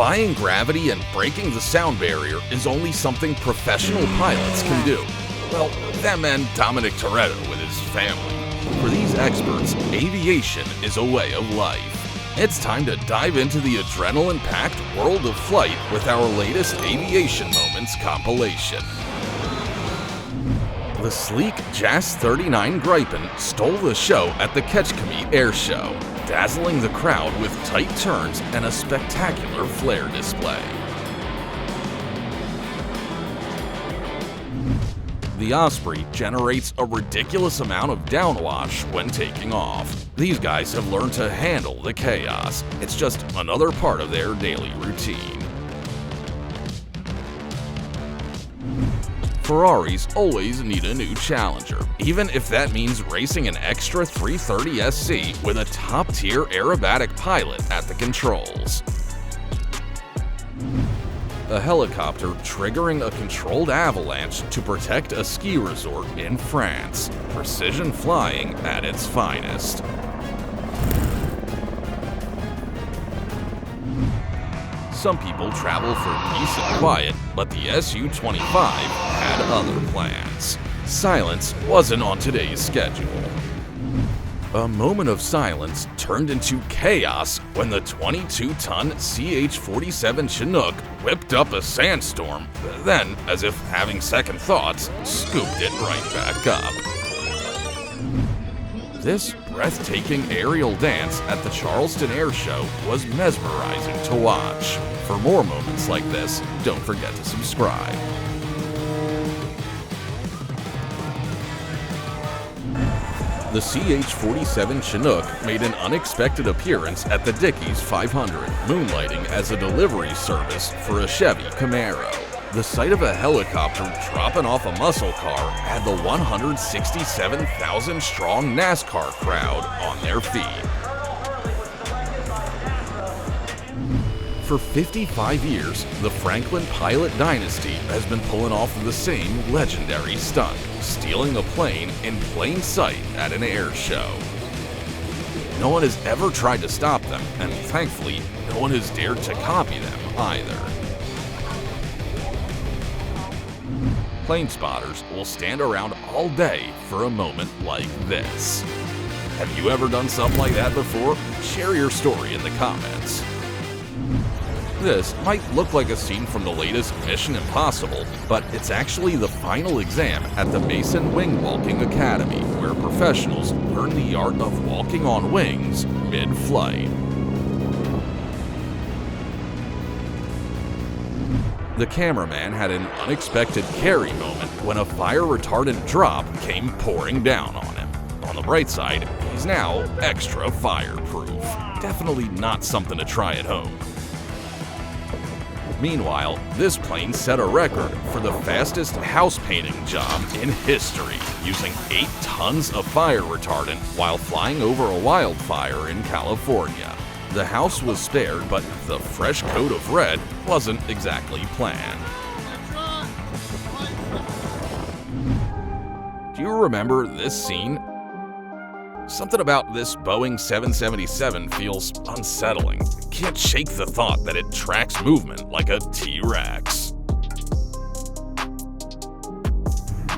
defying gravity and breaking the sound barrier is only something professional pilots can do. Well, them and Dominic Toretto with his family. For these experts, aviation is a way of life. It's time to dive into the adrenaline-packed world of flight with our latest Aviation Moments compilation. The sleek JAS 39 Gripen stole the show at the Ketchkamee Air Show, dazzling the crowd with tight turns and a spectacular flare display. The Osprey generates a ridiculous amount of downwash when taking off. These guys have learned to handle the chaos. It's just another part of their daily routine. Ferraris always need a new challenger, even if that means racing an extra 330 SC with a top-tier aerobatic pilot at the controls. A helicopter triggering a controlled avalanche to protect a ski resort in France. Precision flying at its finest. Some people travel for peace and quiet, but the Su-25 had other plans. Silence wasn't on today's schedule. A moment of silence turned into chaos when the 22-ton CH-47 Chinook whipped up a sandstorm, then, as if having second thoughts, scooped it right back up. This breathtaking aerial dance at the Charleston Air Show was mesmerizing to watch. For more moments like this, don't forget to subscribe. The CH-47 Chinook made an unexpected appearance at the Dickies 500, moonlighting as a delivery service for a Chevy Camaro. The sight of a helicopter dropping off a muscle car had the 167,000-strong NASCAR crowd on their feet. For 55 years, the Franklin pilot dynasty has been pulling off the same legendary stunt, stealing a plane in plain sight at an air show. No one has ever tried to stop them, and thankfully, no one has dared to copy them either. Plane spotters will stand around all day for a moment like this. Have you ever done something like that before? Share your story in the comments. This might look like a scene from the latest Mission Impossible, but it's actually the final exam at the Mason Wing Walking Academy, where professionals learn the art of walking on wings mid-flight. The cameraman had an unexpected carry moment when a fire-retardant drop came pouring down on him. On the bright side, he's now extra fireproof. Definitely not something to try at home. Meanwhile, this plane set a record for the fastest house painting job in history, using 8 tons of fire retardant while flying over a wildfire in California. The house was spared, but the fresh coat of red wasn't exactly planned. Do you remember this scene? Something about this Boeing 777 feels unsettling. Can't shake the thought that it tracks movement like a T-Rex.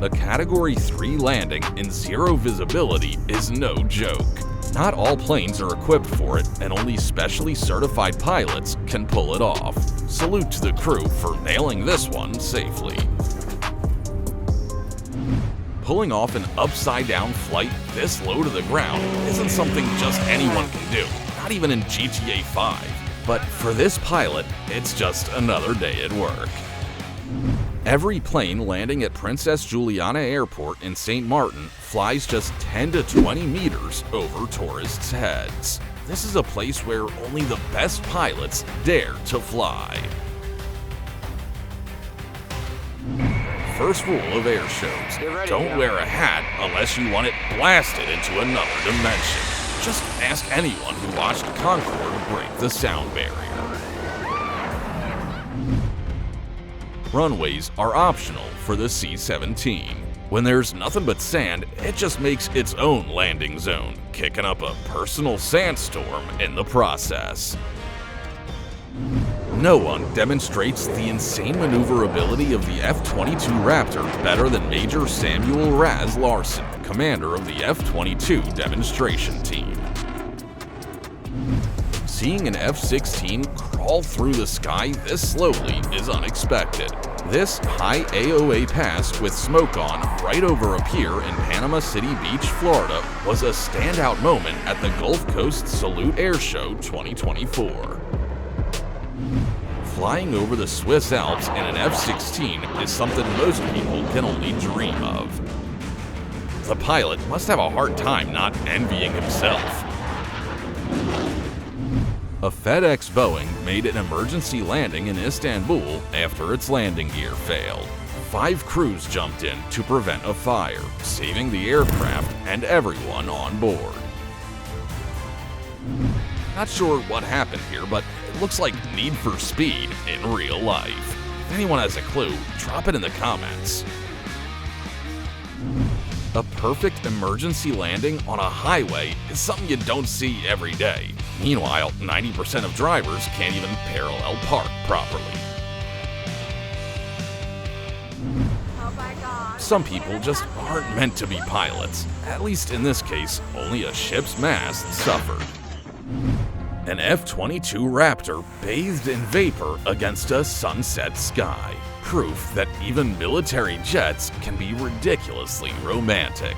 A Category 3 landing in zero visibility is no joke. Not all planes are equipped for it, and only specially certified pilots can pull it off. Salute to the crew for nailing this one safely. Pulling off an upside-down flight this low to the ground isn't something just anyone can do, not even in GTA 5. But for this pilot, it's just another day at work. Every plane landing at Princess Juliana Airport in St. Martin flies just 10 to 20 meters over tourists' heads. This is a place where only the best pilots dare to fly. First rule of air shows, don't wear a hat unless you want it blasted into another dimension. Just ask anyone who watched Concorde break the sound barrier. Runways are optional for the C-17. When there's nothing but sand, it just makes its own landing zone, kicking up a personal sandstorm in the process. No one demonstrates the insane maneuverability of the F-22 Raptor better than Major Samuel Raz Larson, commander of the F-22 demonstration team. Seeing an F-16 crawl through the sky this slowly is unexpected. This high AOA pass with smoke on right over a pier in Panama City Beach, Florida was a standout moment at the Gulf Coast Salute Air Show 2024. Flying over the Swiss Alps in an F-16 is something most people can only dream of. The pilot must have a hard time not envying himself. A FedEx Boeing made an emergency landing in Istanbul after its landing gear failed. 5 crews jumped in to prevent a fire, saving the aircraft and everyone on board. Not sure what happened here, but it looks like Need for Speed in real life. If anyone has a clue, drop it in the comments. A perfect emergency landing on a highway is something you don't see every day. Meanwhile, 90% of drivers can't even parallel park properly. Some people just aren't meant to be pilots. At least in this case, only a ship's mast suffered. An F-22 Raptor bathed in vapor against a sunset sky. Proof that even military jets can be ridiculously romantic.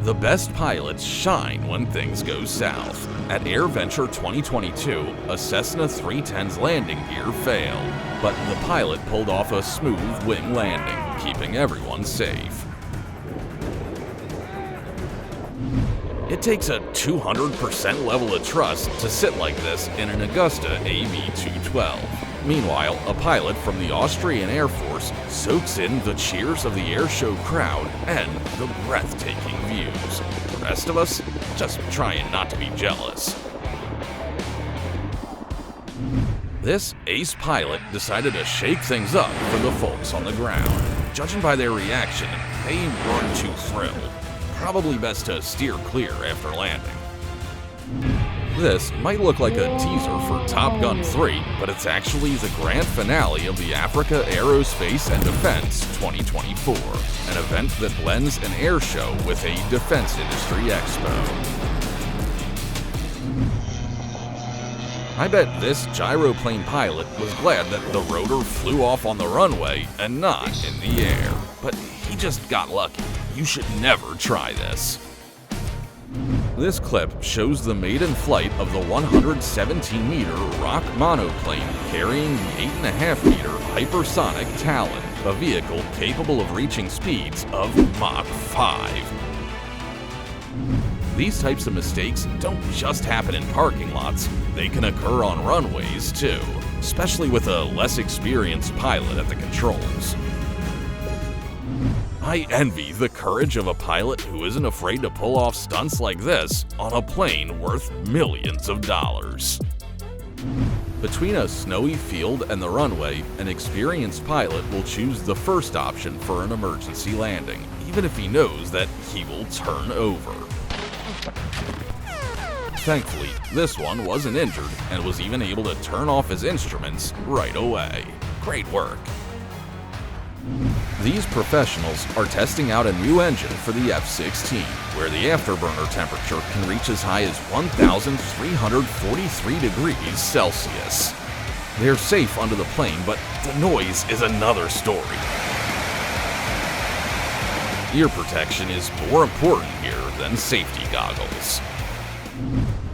The best pilots shine when things go south. At AirVenture 2022, a Cessna 310's landing gear failed, but the pilot pulled off a smooth wing landing, keeping everyone safe. It takes a 200% level of trust to sit like this in an Augusta AV212. Meanwhile, a pilot from the Austrian Air Force soaks in the cheers of the airshow crowd and the breathtaking views. The rest of us, just trying not to be jealous. This ace pilot decided to shake things up for the folks on the ground. Judging by their reaction, they weren't too thrilled. Probably best to steer clear after landing. This might look like a teaser for Top Gun 3, but it's actually the grand finale of the Africa Aerospace and Defense 2024, an event that blends an air show with a defense industry expo. I bet this gyroplane pilot was glad that the rotor flew off on the runway and not in the air, but he just got lucky. You should never try this. This clip shows the maiden flight of the 117-meter Rock monoplane carrying the 8.5-meter hypersonic Talon, a vehicle capable of reaching speeds of Mach 5. These types of mistakes don't just happen in parking lots, they can occur on runways too, especially with a less experienced pilot at the controls. I envy the courage of a pilot who isn't afraid to pull off stunts like this on a plane worth millions of dollars. Between a snowy field and the runway, an experienced pilot will choose the first option for an emergency landing, even if he knows that he will turn over. Thankfully, this one wasn't injured and was even able to turn off his instruments right away. Great work. These professionals are testing out a new engine for the F-16, where the afterburner temperature can reach as high as 1,343 degrees Celsius. They're safe under the plane, but the noise is another story. Ear protection is more important here than safety goggles.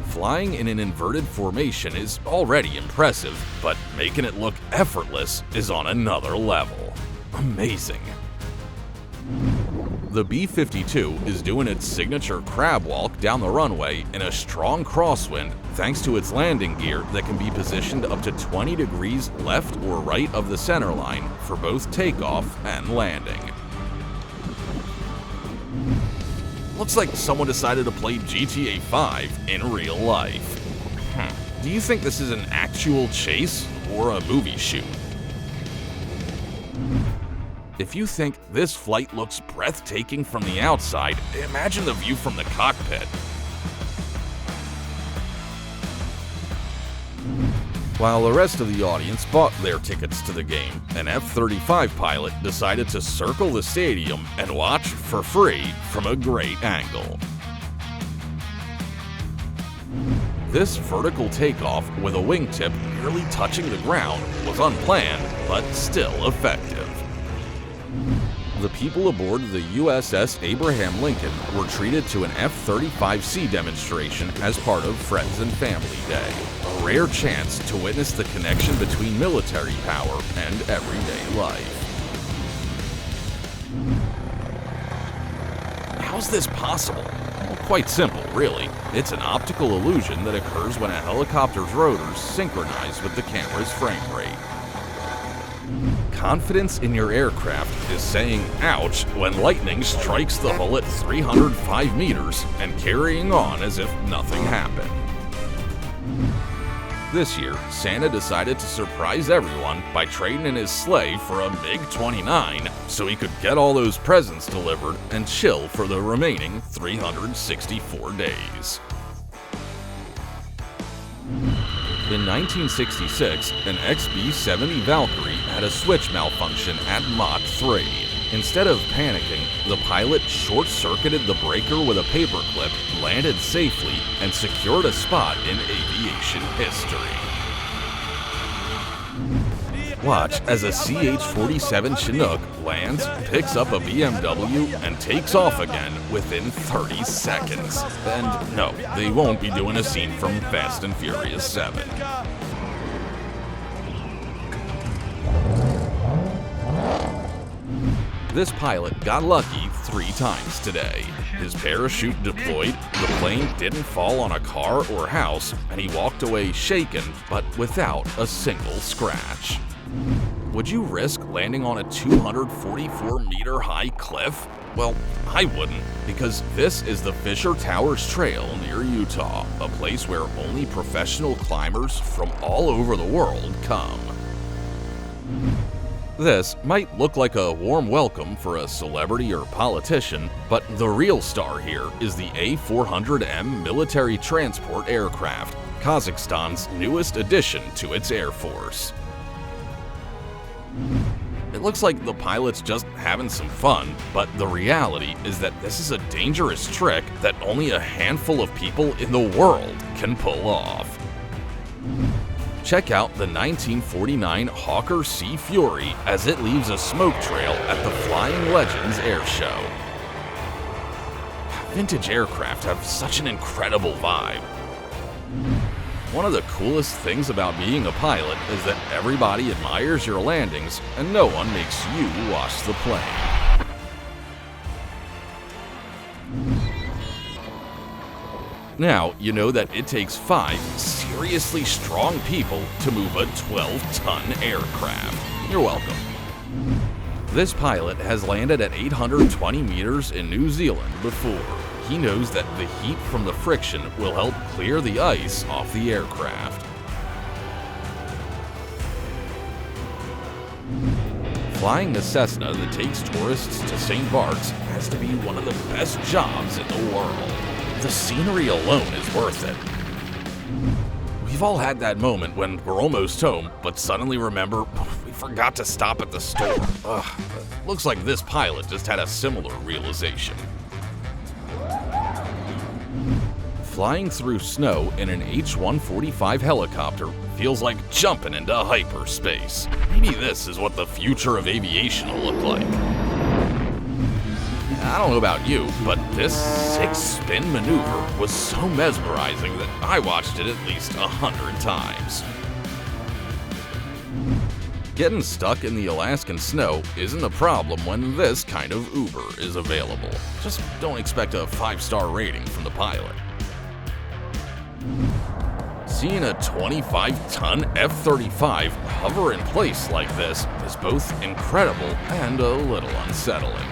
Flying in an inverted formation is already impressive, but making it look effortless is on another level. Amazing. The B-52 is doing its signature crab walk down the runway in a strong crosswind thanks to its landing gear that can be positioned up to 20 degrees left or right of the center line for both takeoff and landing. Looks like someone decided to play GTA 5 in real life. Do you think this is an actual chase or a movie shoot? If you think this flight looks breathtaking from the outside, imagine the view from the cockpit. While the rest of the audience bought their tickets to the game, an F-35 pilot decided to circle the stadium and watch for free from a great angle. This vertical takeoff with a wingtip nearly touching the ground was unplanned, but still effective. The people aboard the USS Abraham Lincoln were treated to an F-35C demonstration as part of Friends and Family Day, a rare chance to witness the connection between military power and everyday life. How's this possible? Well, quite simple, really. It's an optical illusion that occurs when a helicopter's rotors synchronize with the camera's frame rate. Confidence in your aircraft is saying ouch when lightning strikes the hull at 305 meters and carrying on as if nothing happened. This year, Santa decided to surprise everyone by trading in his sleigh for a MiG-29 so he could get all those presents delivered and chill for the remaining 364 days. In 1966, an XB-70 Valkyrie had a switch malfunction at Mach 3. Instead of panicking, the pilot short-circuited the breaker with a paperclip, landed safely, and secured a spot in aviation history. Watch as a CH-47 Chinook lands, picks up a BMW, and takes off again within 30 seconds. And no, they won't be doing a scene from Fast and Furious 7. This pilot got lucky 3 times today. His parachute deployed, the plane didn't fall on a car or house, and he walked away shaken but without a single scratch. Would you risk landing on a 244-meter high cliff? Well, I wouldn't, because this is the Fisher Towers Trail near Utah, a place where only professional climbers from all over the world come. This might look like a warm welcome for a celebrity or politician, but the real star here is the A-400M military transport aircraft, Kazakhstan's newest addition to its air force. It looks like the pilot's just having some fun, but the reality is that this is a dangerous trick that only a handful of people in the world can pull off. Check out the 1949 Hawker Sea Fury as it leaves a smoke trail at the Flying Legends Air Show. Vintage aircraft have such an incredible vibe. One of the coolest things about being a pilot is that everybody admires your landings and no one makes you wash the plane. Now you know that it takes 5 seriously strong people to move a 12-ton aircraft. You're welcome. This pilot has landed at 820 meters in New Zealand before. He knows that the heat from the friction will help clear the ice off the aircraft. Flying a Cessna that takes tourists to St. Bart's has to be one of the best jobs in the world. The scenery alone is worth it. We've all had that moment when we're almost home, but suddenly remember we forgot to stop at the store. Looks like this pilot just had a similar realization. Flying through snow in an H-145 helicopter feels like jumping into hyperspace. Maybe this is what the future of aviation will look like. I don't know about you, but this 6-spin maneuver was so mesmerizing that I watched it at least 100 times. Getting stuck in the Alaskan snow isn't a problem when this kind of Uber is available. Just don't expect a 5-star rating from the pilot. Seeing a 25-ton F-35 hover in place like this is both incredible and a little unsettling.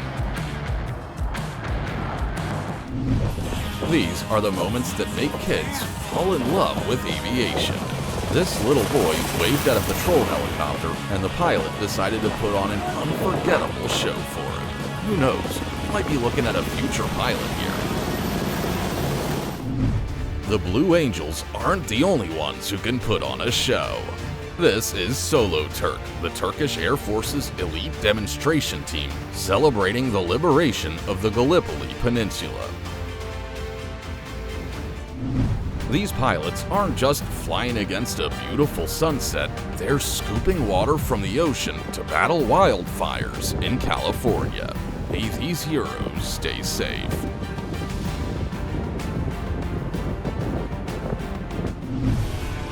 These are the moments that make kids fall in love with aviation. This little boy waved at a patrol helicopter, and the pilot decided to put on an unforgettable show for it. Who knows, we might be looking at a future pilot here. The Blue Angels aren't the only ones who can put on a show. This is Solo Turk, the Turkish Air Force's elite demonstration team celebrating the liberation of the Gallipoli Peninsula. These pilots aren't just flying against a beautiful sunset, they're scooping water from the ocean to battle wildfires in California. May these heroes stay safe.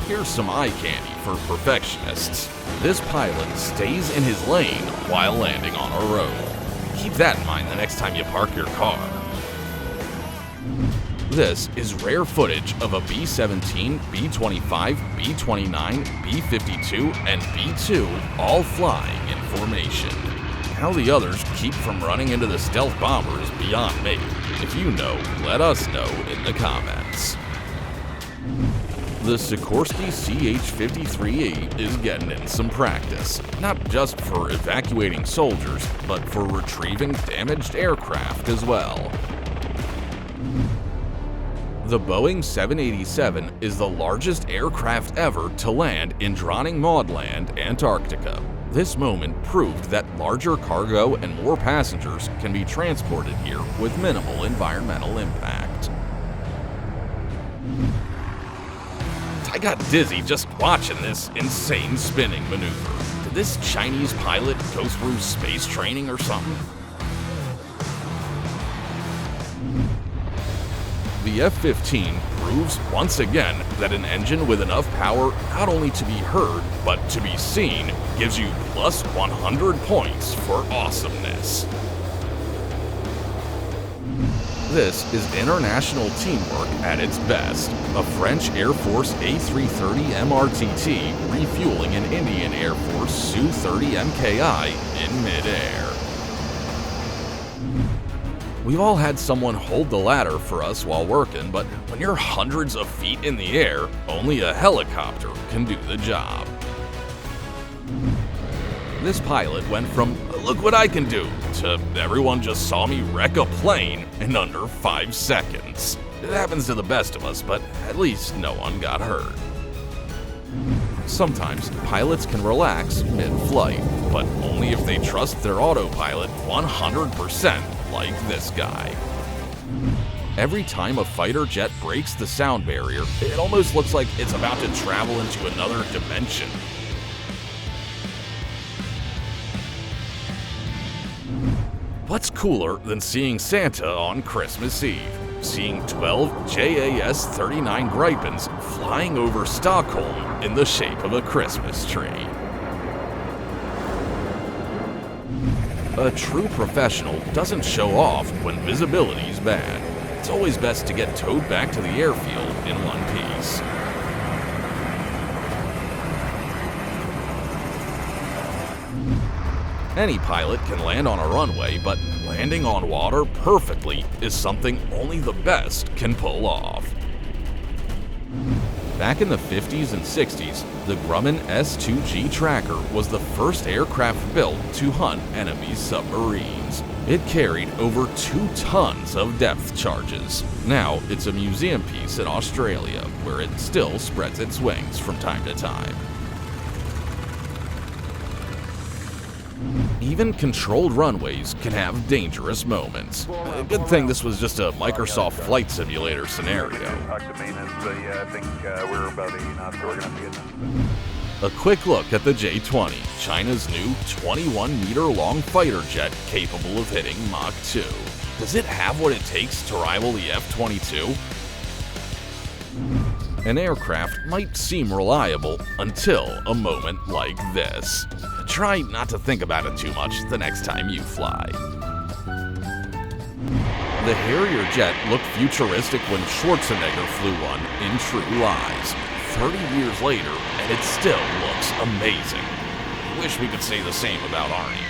Here's some eye candy for perfectionists. This pilot stays in his lane while landing on a road. Keep that in mind the next time you park your car. This is rare footage of a B-17, B-25, B-29, B-52, and B-2 all flying in formation. How the others keep from running into the stealth bomber is beyond me. If you know, let us know in the comments. The Sikorsky CH-53E is getting in some practice, not just for evacuating soldiers, but for retrieving damaged aircraft as well. The Boeing 787 is the largest aircraft ever to land in Dronning Maudland, Antarctica. This moment proved that larger cargo and more passengers can be transported here with minimal environmental impact. I got dizzy just watching this insane spinning maneuver. Did this Chinese pilot go through space training or something? The F-15 proves once again that an engine with enough power not only to be heard, but to be seen gives you plus 100 points for awesomeness. This is international teamwork at its best. A French Air Force A330 MRTT refueling an Indian Air Force Su-30 MKI in midair. We've all had someone hold the ladder for us while working, but when you're hundreds of feet in the air, only a helicopter can do the job. This pilot went from, "Look what I can do," to "Everyone just saw me wreck a plane in under 5 seconds. It happens to the best of us, but at least no one got hurt. Sometimes pilots can relax mid-flight, but only if they trust their autopilot 100%, like this guy. Every time a fighter jet breaks the sound barrier, it almost looks like it's about to travel into another dimension. What's cooler than seeing Santa on Christmas Eve? Seeing 12 JAS-39 Gripens flying over Stockholm in the shape of a Christmas tree. A true professional doesn't show off when visibility's bad. It's always best to get towed back to the airfield in one piece. Any pilot can land on a runway, but landing on water perfectly is something only the best can pull off. Back in the 50s and 60s, the Grumman S-2G Tracker was the first aircraft built to hunt enemy submarines. It carried over 2 tons of depth charges. Now it's a museum piece in Australia, where it still spreads its wings from time to time. Even controlled runways can have dangerous moments. A good thing this was just a Microsoft Flight Simulator scenario. A quick look at the J-20, China's new 21-meter-long fighter jet capable of hitting Mach 2. Does it have what it takes to rival the F-22? An aircraft might seem reliable until a moment like this. Try not to think about it too much the next time you fly. The Harrier jet looked futuristic when Schwarzenegger flew one in True Lies. 30 years later, and it still looks amazing. Wish we could say the same about Arnie.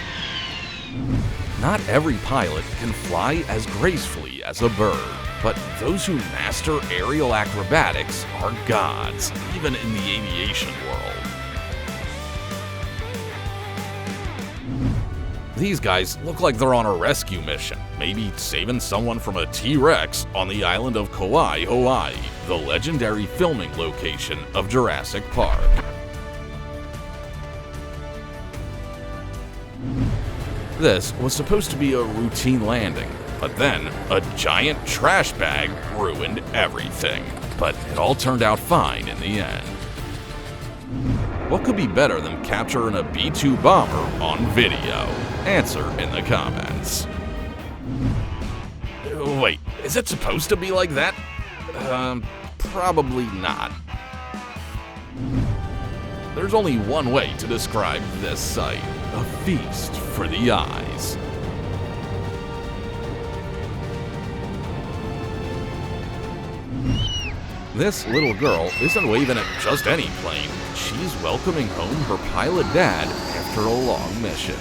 Not every pilot can fly as gracefully as a bird, but those who master aerial acrobatics are gods, even in the aviation world. These guys look like they're on a rescue mission, maybe saving someone from a T-Rex on the island of Kauai, Hawaii. the legendary filming location of Jurassic Park. This was supposed to be a routine landing, but then a giant trash bag ruined everything. But it all turned out fine in the end. What could be better than capturing a B-2 bomber on video? Answer in the comments. Wait, is it supposed to be like that? Probably not. There's only one way to describe this sight: a feast for the eyes. This little girl isn't waving at just any plane. She's welcoming home her pilot dad after a long mission.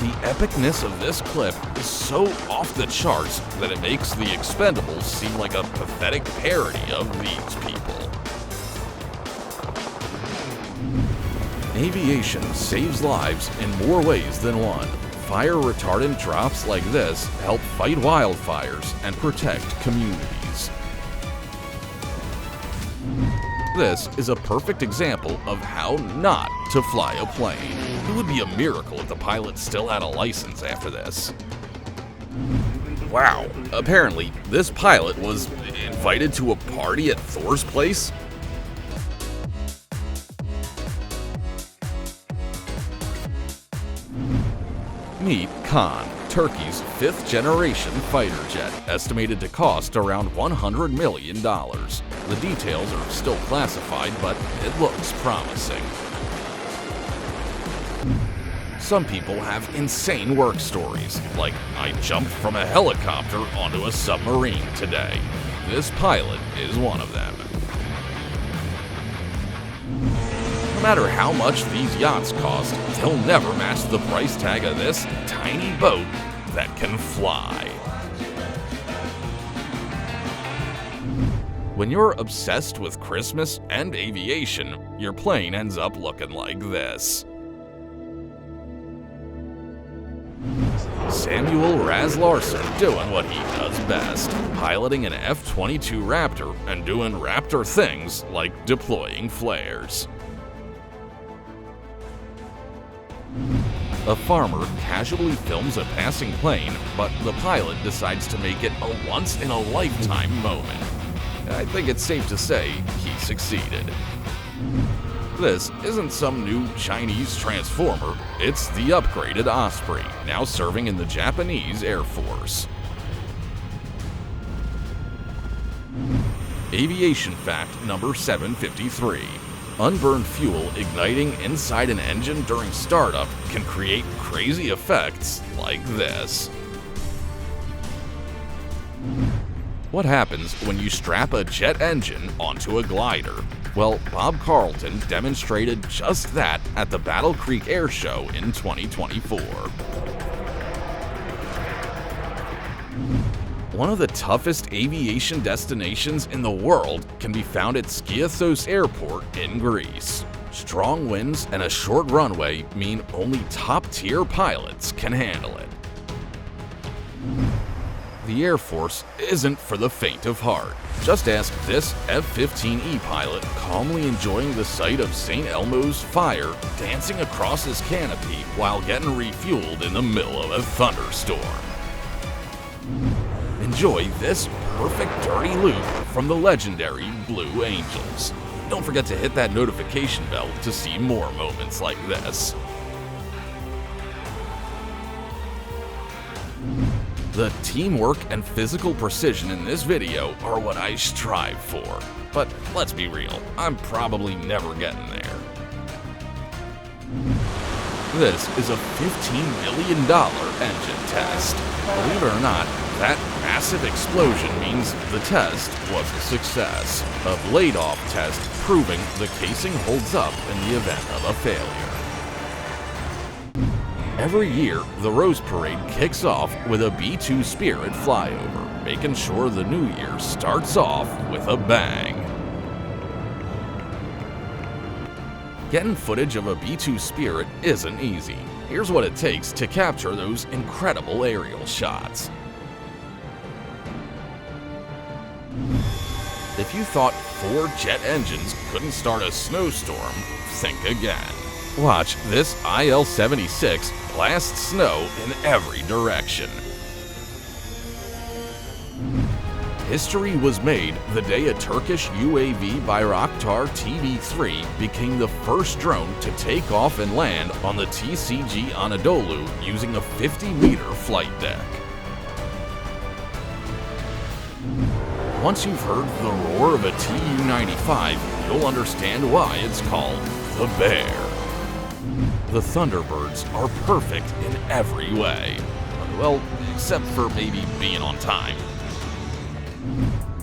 The epicness of this clip is so off the charts that it makes the Expendables seem like a pathetic parody of these people. Aviation saves lives in more ways than one. Fire retardant drops like this help fight wildfires and protect communities. This is a perfect example of how not to fly a plane. It would be a miracle if the pilot still had a license after this. Wow, apparently this pilot was invited to a party at Thor's place. Meet Khan, Turkey's 5th-generation fighter jet, estimated to cost around $100 million. The details are still classified, but it looks promising. Some people have insane work stories, like I jumped from a helicopter onto a submarine today. This pilot is one of them. No matter how much these yachts cost, they'll never match the price tag of this tiny boat that can fly. When you're obsessed with Christmas and aviation, your plane ends up looking like this. Samuel Raz Larson doing what he does best, piloting an F-22 Raptor and doing Raptor things like deploying flares. A farmer casually films a passing plane, but the pilot decides to make it a once-in-a-lifetime moment. I think it's safe to say he succeeded. This isn't some new Chinese transformer, it's the upgraded Osprey, now serving in the Japanese Air Force. Aviation fact number 753. Unburned fuel igniting inside an engine during startup can create crazy effects like this. What happens when you strap a jet engine onto a glider? Well, Bob Carlton demonstrated just that at the Battle Creek Air Show in 2024. One of the toughest aviation destinations in the world can be found at Skiathos Airport in Greece. Strong winds and a short runway mean only top-tier pilots can handle it. The Air Force isn't for the faint of heart. Just ask this F-15E pilot calmly enjoying the sight of St. Elmo's fire dancing across his canopy while getting refueled in the middle of a thunderstorm. Enjoy this perfect dirty loop from the legendary Blue Angels. Don't forget to hit that notification bell to see more moments like this. The teamwork and physical precision in this video are what I strive for. But let's be real, I'm probably never getting there. This is a $15 million engine test. Believe it or not, that massive explosion means the test was a success. A blade-off test proving the casing holds up in the event of a failure. Every year, the Rose Parade kicks off with a B-2 Spirit flyover, making sure the new year starts off with a bang. Getting footage of a B-2 Spirit isn't easy. Here's what it takes to capture those incredible aerial shots. If you thought 4 jet engines couldn't start a snowstorm, think again. Watch this IL-76 blast snow in every direction. History was made the day a Turkish UAV Bayraktar TB3 became the first drone to take off and land on the TCG Anadolu using a 50-meter flight deck. Once you've heard the roar of a Tu-95, you'll understand why it's called the Bear. The Thunderbirds are perfect in every way. Well, except for maybe being on time.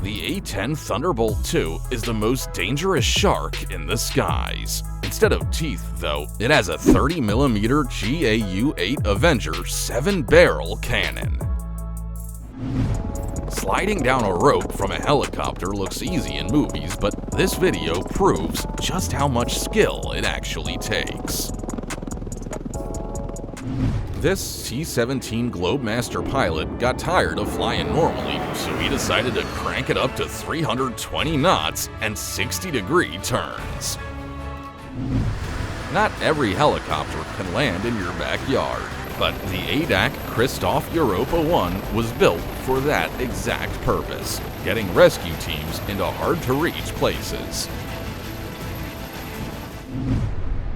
The A-10 Thunderbolt II is the most dangerous shark in the skies. Instead of teeth, though, it has a 30mm GAU-8 Avenger 7-barrel cannon. Sliding down a rope from a helicopter looks easy in movies, but this video proves just how much skill it actually takes. This C-17 Globemaster pilot got tired of flying normally, so he decided to crank it up to 320 knots and 60-degree turns. Not every helicopter can land in your backyard, but the ADAC Christoph Europa 1 was built for that exact purpose, getting rescue teams into hard-to-reach places.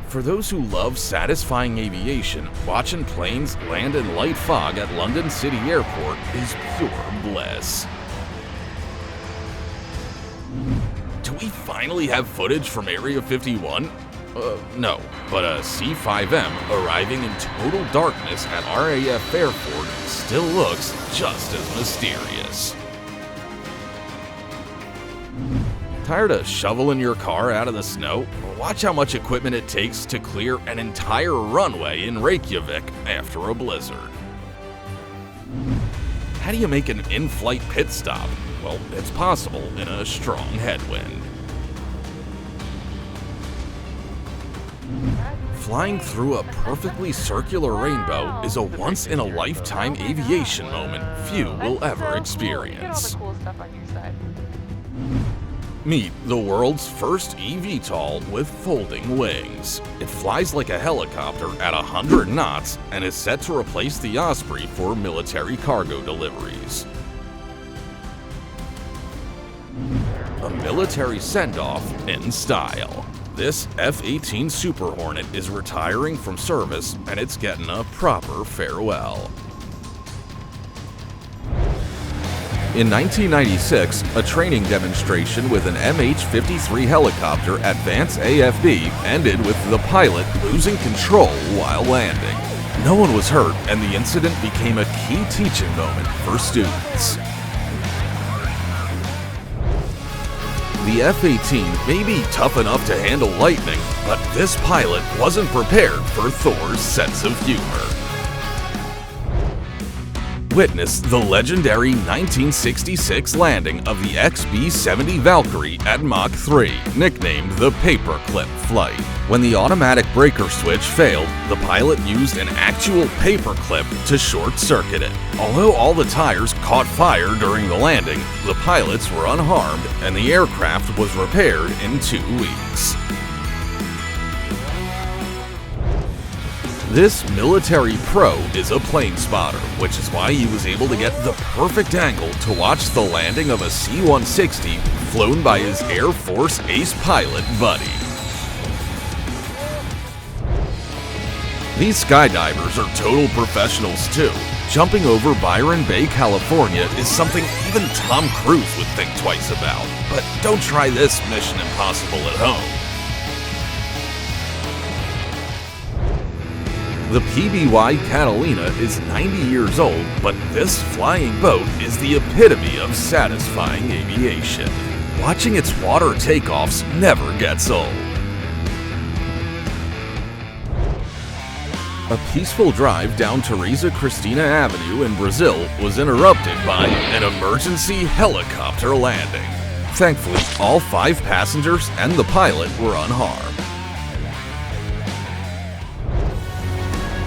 For those who love satisfying aviation, watching planes land in light fog at London City Airport is pure bliss. Do we finally have footage from Area 51? No, but a C-5M arriving in total darkness at RAF Fairford still looks just as mysterious. Tired of shoveling your car out of the snow? Watch how much equipment it takes to clear an entire runway in Reykjavik after a blizzard. How do you make an in-flight pit stop? Well, it's possible in a strong headwind. Flying through a perfectly circular rainbow is a once-in-a-lifetime aviation moment few will ever experience. Meet the world's first eVTOL with folding wings. It flies like a helicopter at 100 knots and is set to replace the Osprey for military cargo deliveries. A military send-off in style. This F-18 Super Hornet is retiring from service and it's getting a proper farewell. In 1996, a training demonstration with an MH-53 helicopter at Vance AFB ended with the pilot losing control while landing. No one was hurt, and the incident became a key teaching moment for students. The F-18 may be tough enough to handle lightning, but this pilot wasn't prepared for Thor's sense of humor. Witness the legendary 1966 landing of the XB-70 Valkyrie at Mach 3, nicknamed the Paperclip Flight. When the automatic breaker switch failed, the pilot used an actual paperclip to short-circuit it. Although all the tires caught fire during the landing, the pilots were unharmed and the aircraft was repaired in 2 weeks. This military pro is a plane spotter, which is why he was able to get the perfect angle to watch the landing of a C-160 flown by his Air Force ace pilot buddy. These skydivers are total professionals too. Jumping over Byron Bay, California is something even Tom Cruise would think twice about. But don't try this Mission Impossible at home. The PBY Catalina is 90 years old, but this flying boat is the epitome of satisfying aviation. Watching its water takeoffs never gets old. A peaceful drive down Teresa Cristina Avenue in Brazil was interrupted by an emergency helicopter landing. Thankfully, all 5 passengers and the pilot were unharmed.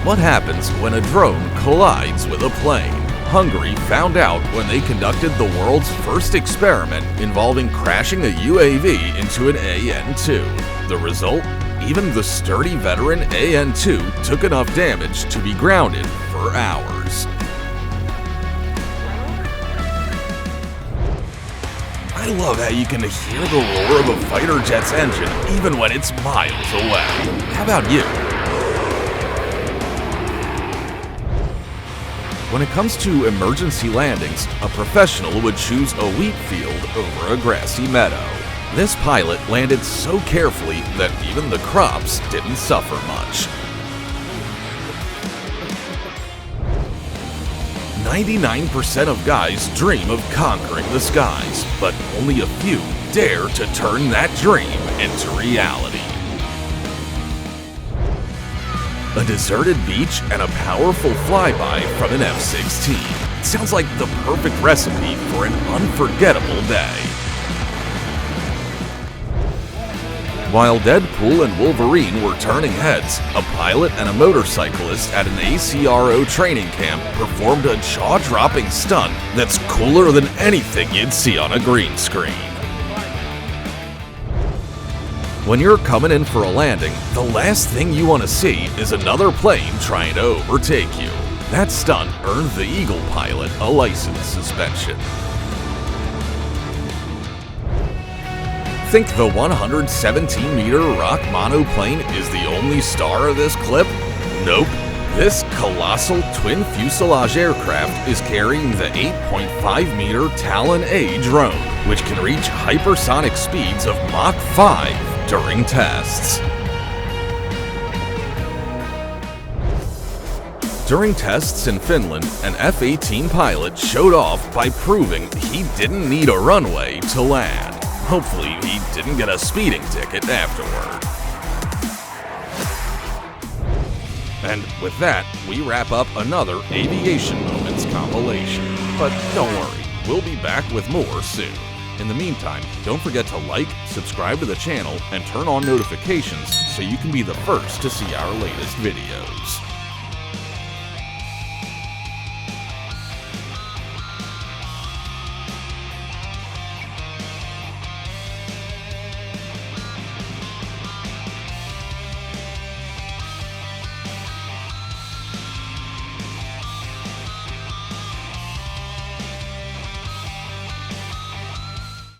What happens when a drone collides with a plane? Hungary found out when they conducted the world's first experiment involving crashing a UAV into an AN-2. The result? Even the sturdy veteran AN-2 took enough damage to be grounded for hours. I love how you can hear the roar of a fighter jet's engine even when it's miles away. How about you? When it comes to emergency landings, a professional would choose a wheat field over a grassy meadow. This pilot landed so carefully that even the crops didn't suffer much. 99% of guys dream of conquering the skies, but only a few dare to turn that dream into reality. A deserted beach and a powerful flyby from an F-16. Sounds like the perfect recipe for an unforgettable day. While Deadpool and Wolverine were turning heads, a pilot and a motorcyclist at an ACRO training camp performed a jaw-dropping stunt that's cooler than anything you'd see on a green screen. When you're coming in for a landing, the last thing you want to see is another plane trying to overtake you. That stunt earned the Eagle pilot a license suspension. Think the 117-meter rock monoplane is the only star of this clip? Nope. This colossal twin fuselage aircraft is carrying the 8.5-meter Talon A drone, which can reach hypersonic speeds of Mach 5 during tests. During tests in Finland, an F-18 pilot showed off by proving he didn't need a runway to land. Hopefully, he didn't get a speeding ticket afterward. And with that, we wrap up another Aviation Moments compilation. But don't worry, we'll be back with more soon. In the meantime, don't forget to like, subscribe to the channel, and turn on notifications so you can be the first to see our latest videos.